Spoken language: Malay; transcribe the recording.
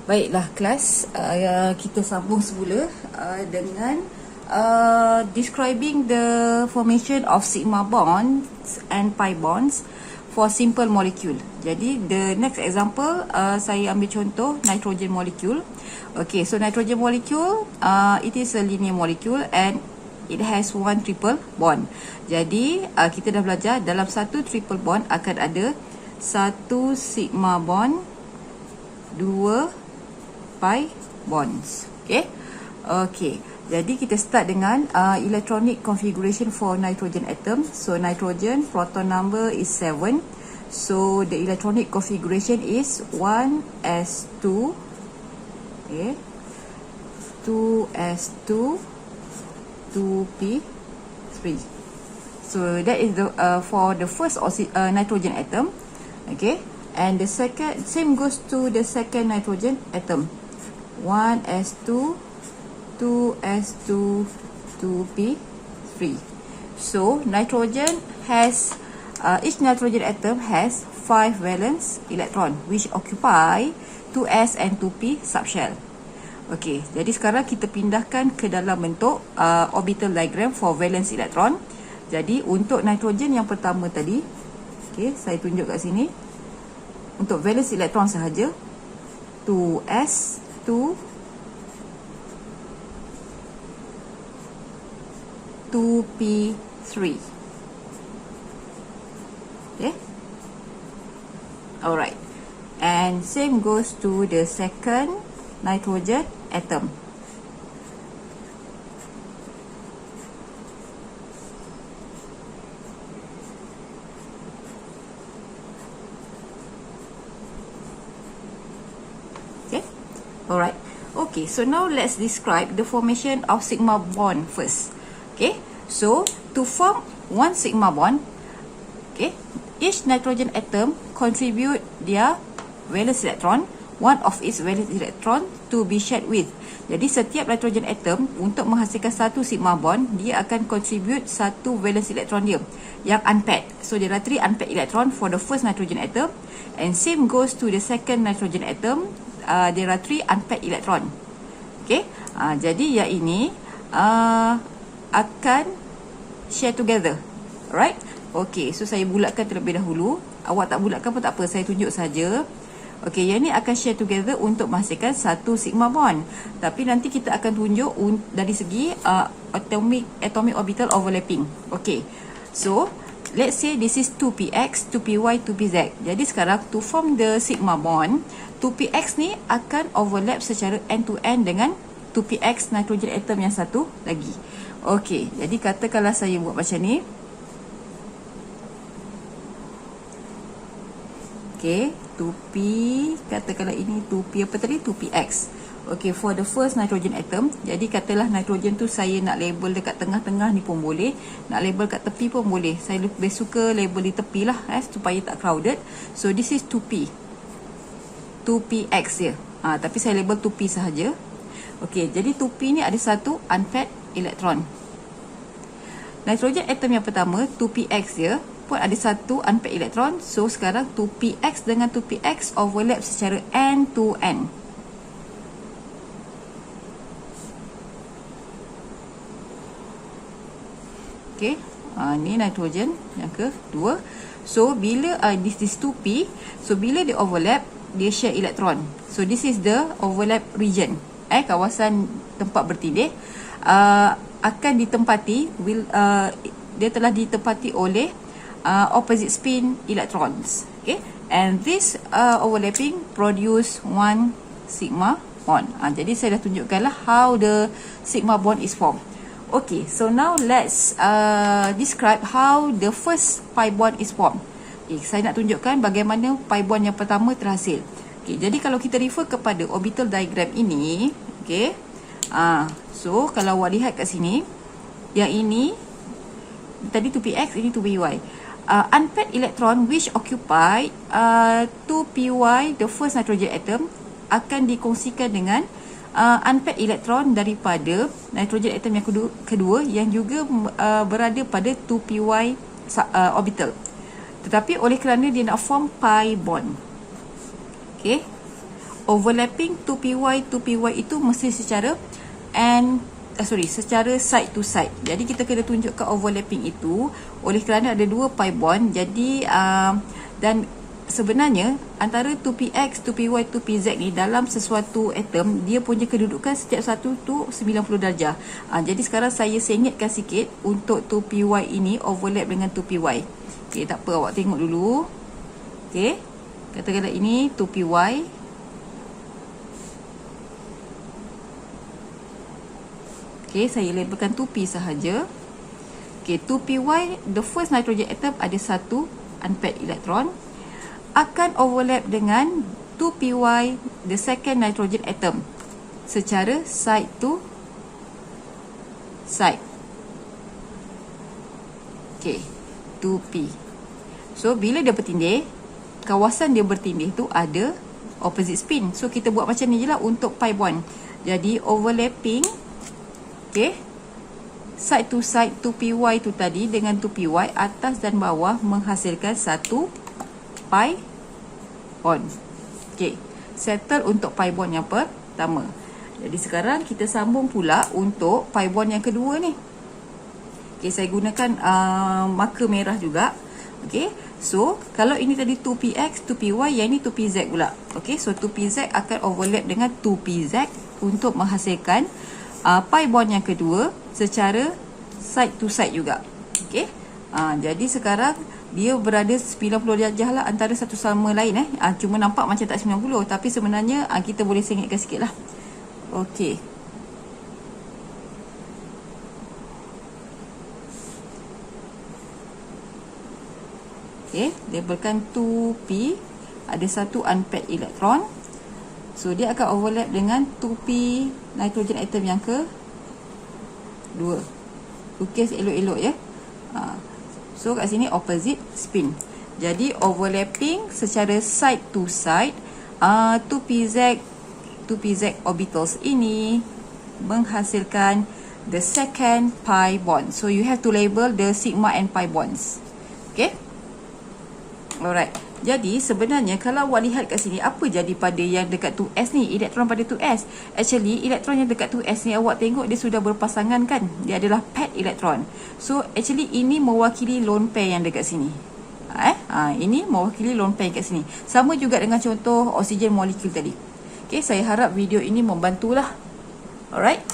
Baiklah kelas, kita sambung semula dengan describing the formation of sigma bonds and pi bonds for simple molecule. Jadi the next example, saya ambil contoh nitrogen molecule. Okay, so nitrogen molecule, it is a linear molecule and it has one triple bond. Jadi kita dah belajar dalam satu triple bond akan ada satu sigma bond, dua pi bonds. Okay. Okay. Jadi kita start dengan electronic configuration for nitrogen atom. So nitrogen proton number is 7. So the electronic configuration is 1s2. Okay. 2s2, 2p3. So that is the for the first nitrogen atom. Okay. And the second, same goes to the second nitrogen atom. 1s2, 2s2, 2p3. So nitrogen has each nitrogen atom has 5 valence electron which occupy 2s and 2p subshell. Okay, jadi sekarang kita pindahkan ke dalam bentuk orbital diagram for valence electron. Jadi untuk nitrogen yang pertama tadi, okay, saya tunjuk kat sini. Untuk valence electron sahaja, 2s, 2p3. Okay. Alright. And same goes to the second nitrogen atom. Okay. Alright. Okay, so now let's describe the formation of sigma bond first. Okay, so to form one sigma bond, okay, each nitrogen atom contribute their valence electron, one of its valence electron to be shared with. Jadi setiap nitrogen atom untuk menghasilkan satu sigma bond, dia akan contribute satu valence electron dia yang unpaired. So there are 3 unpaired electron for the first nitrogen atom, and same goes to the second nitrogen atom. There are 3 unpaired electron. Okay, jadi yang ini akan share together. Alright. Okay, so saya bulatkan terlebih dahulu. Awak tak bulatkan pun tak apa, saya tunjuk saja. Okay, yang ni akan share together untuk menghasilkan satu sigma bond. Tapi nanti kita akan tunjuk dari segi atomic orbital overlapping. Okay, so let's say this is 2px, 2py, 2pz. Jadi sekarang to form the sigma bond, 2px ni akan overlap secara end to end dengan 2px nitrogen atom yang satu lagi. Okey, jadi katakanlah saya buat macam ni. Okey, 2p, katakanlah ini 2p apa tadi? 2px. Okey, for the first nitrogen atom, jadi katalah nitrogen tu saya nak label dekat tengah-tengah ni pun boleh, nak label kat tepi pun boleh. Saya lebih suka label di tepi lah, supaya tak crowded. So this is 2p, 2px je. Tapi saya label 2p sahaja. Okey, jadi 2p ni ada satu unpaired electron. Nitrogen atom yang pertama, 2px je, pun ada satu unpaired electron. So sekarang 2px dengan 2px overlap secara end to end. Okey, ni nitrogen yang kedua. So bila this is 2p, so bila dia overlap, dia share electron. So this is the overlap region. Kawasan tempat bertindih akan ditempati dia telah ditempati oleh opposite spin electrons. Okay, and this overlapping produce one sigma bond. Jadi saya dah tunjukkanlah how the sigma bond is formed. Okay, so now let's describe how the first pi bond is formed. Okay, saya nak tunjukkan bagaimana pi bond yang pertama terhasil. Okay, jadi kalau kita refer kepada orbital diagram ini, okay, so kalau awak lihat kat sini, yang ini tadi 2px, ini 2py. Unpaired electron which occupy 2py, the first nitrogen atom, akan dikongsikan dengan unpaired electron daripada nitrogen atom yang kedua yang juga berada pada 2py orbital. Tetapi oleh kerana dia nak form pi bond, okay, overlapping 2py itu mesti secara secara side to side. Jadi kita kena tunjukkan overlapping itu oleh kerana ada 2 pi bond. Jadi dan sebenarnya antara 2px, 2py, 2pz ni dalam sesuatu atom, dia punya kedudukan setiap satu tu 90 darjah. Jadi sekarang saya sengitkan sikit untuk 2py ini overlap dengan 2py. Okey, tak apa, awak tengok dulu. Okey, katakanlah ini 2py. Okey, saya labelkan 2p sahaja. Okey, 2py, the first nitrogen atom ada satu unpaired electron, akan overlap dengan 2py, the second nitrogen atom, secara side to side. Okey, 2p. So bila dia bertindih, kawasan dia bertindih tu ada opposite spin. So kita buat macam ni je lah untuk pi bond. Jadi overlapping, okey, side to side 2py tu tadi dengan 2py, atas dan bawah menghasilkan satu pi bond. Okey, settle untuk pi bond yang pertama. Jadi sekarang kita sambung pula untuk pi bond yang kedua ni. Okey, saya gunakan marker merah juga. Okey, so kalau ini tadi 2px, 2py, yang ni 2pz pula. Okey, so 2pz akan overlap dengan 2pz untuk menghasilkan pi bond yang kedua secara side to side juga. Okey, jadi sekarang dia berada 90 darjah lah antara satu sama lain. Cuma nampak macam tak 90, tapi sebenarnya kita boleh sengitkan sikit lah. Okey, okey, labelkan 2p, ada satu unpaired electron. So dia akan overlap dengan 2p nitrogen atom yang ke 2. Lukis elok-elok ya. So kat sini opposite spin. Jadi overlapping secara side to side 2pz orbitals ini menghasilkan the second pi bond. So you have to label the sigma and pi bonds. Okay, alright. Jadi sebenarnya kalau awak lihat kat sini, apa jadi pada yang dekat 2s ni, elektron pada 2s. Actually elektron yang dekat 2s ni, awak tengok dia sudah berpasangan kan, dia adalah paired elektron. So actually ini mewakili lone pair yang dekat sini. Ini mewakili lone pair kat sini. Sama juga dengan contoh oksigen molekul tadi. Okay, saya harap video ini membantulah. Alright.